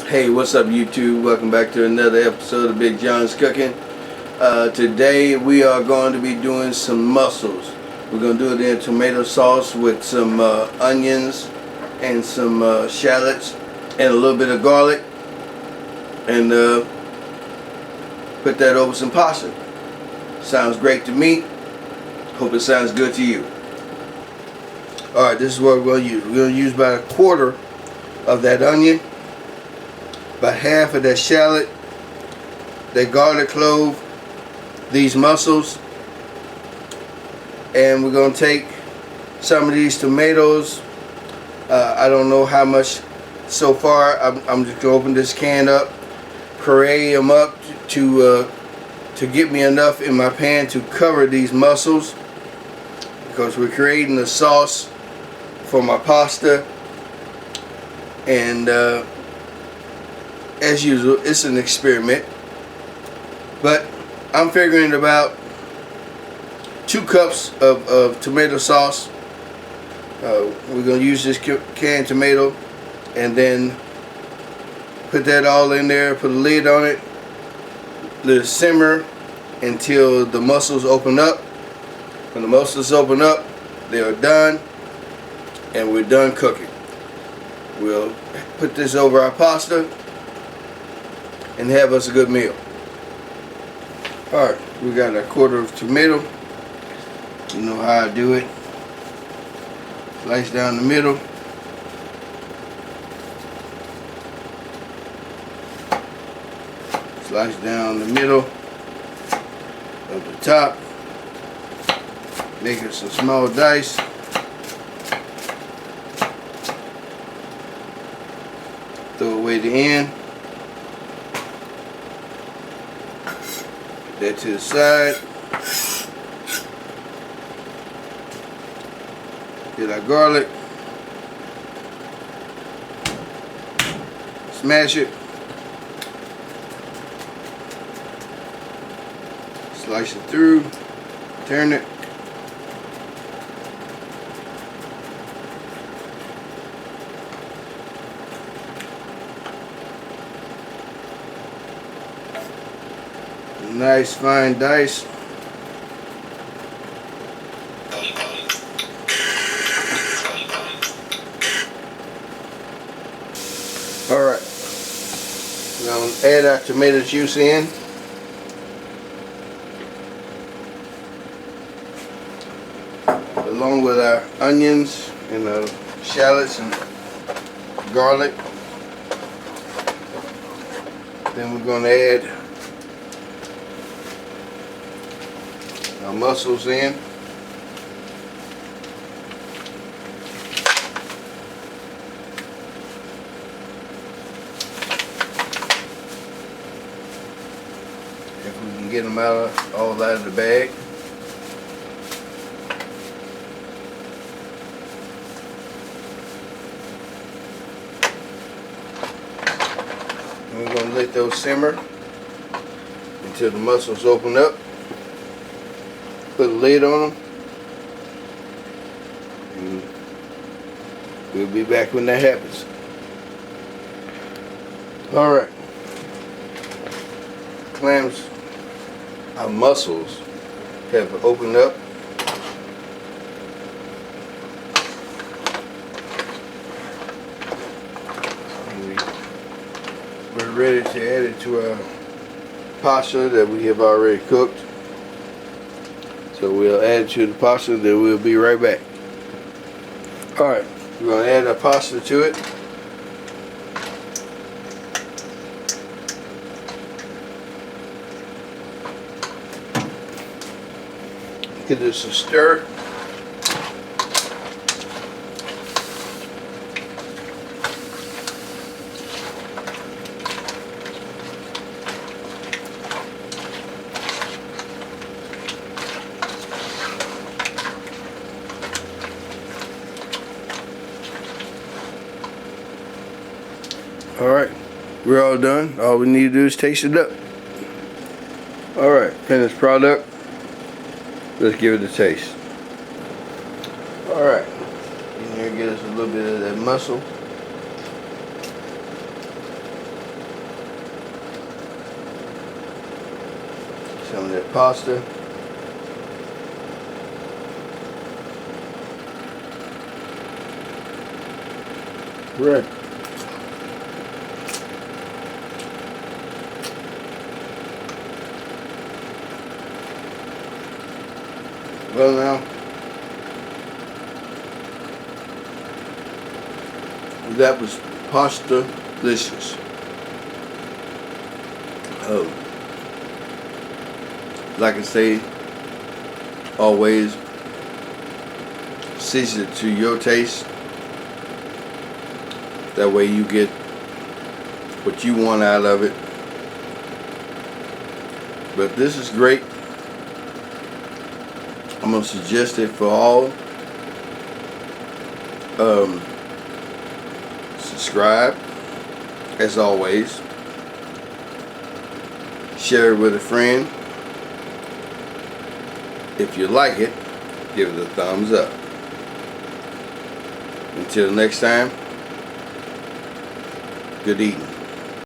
Hey, what's up YouTube? Welcome back to another episode of Big John's Cooking. Today we are going to be doing some mussels. We're going to do it in tomato sauce with some onions and some shallots and a little bit of garlic, and put that over some pasta. Sounds great to me. Hope it sounds good to you. Alright, this is what we're going to use. We're going to use about a quarter of that onion, about half of that shallot, that garlic clove, these mussels, and we're going to take some of these tomatoes. I don't know how much so far. I'm just going to open this can up, puree them up to get me enough in my pan to cover these mussels, because we're creating a sauce for my pasta. And as usual, it's an experiment, but I'm figuring about 2 cups of tomato sauce. We're going to use this canned tomato, and then put that all in there, put a lid on it, let it simmer until the mussels open up. When the mussels open up, they are done, and we're done cooking. We'll put this over our pasta and have us a good meal. Alright, we got a quarter of tomato. You know how I do it. Slice down the middle. Slice down the middle of the top. Make it some small dice. Throw away the end. Put that to the side. Get our garlic. Smash it. Slice it through. Turn it. Nice fine dice. Alright, now add our tomato juice in. Along with our onions and our shallots and garlic. Then we're going to add our mussels in. If we can get them all out of the bag. And we're going to let those simmer until the mussels open up. Put a lid on them, and we'll be back when that happens. Alright, clams, our mussels have opened up. We're ready to add it to our pasta that we have already cooked. So we'll add it to the pasta, then we'll be right back. Alright, we're going to add our pasta to it. Give this a stir. Alright, we're all done. All we need to do is taste it up. Alright, finished product. Let's give it a taste. Alright, in here, get us a little bit of that mussel. Some of that pasta. Bread. Well now, that was pasta delicious. Oh, like I say, always season it to your taste. That way you get what you want out of it. But this is great. I'm going to suggest it for all. Subscribe, as always. Share it with a friend. If you like it, give it a thumbs up. Until next time, good eating.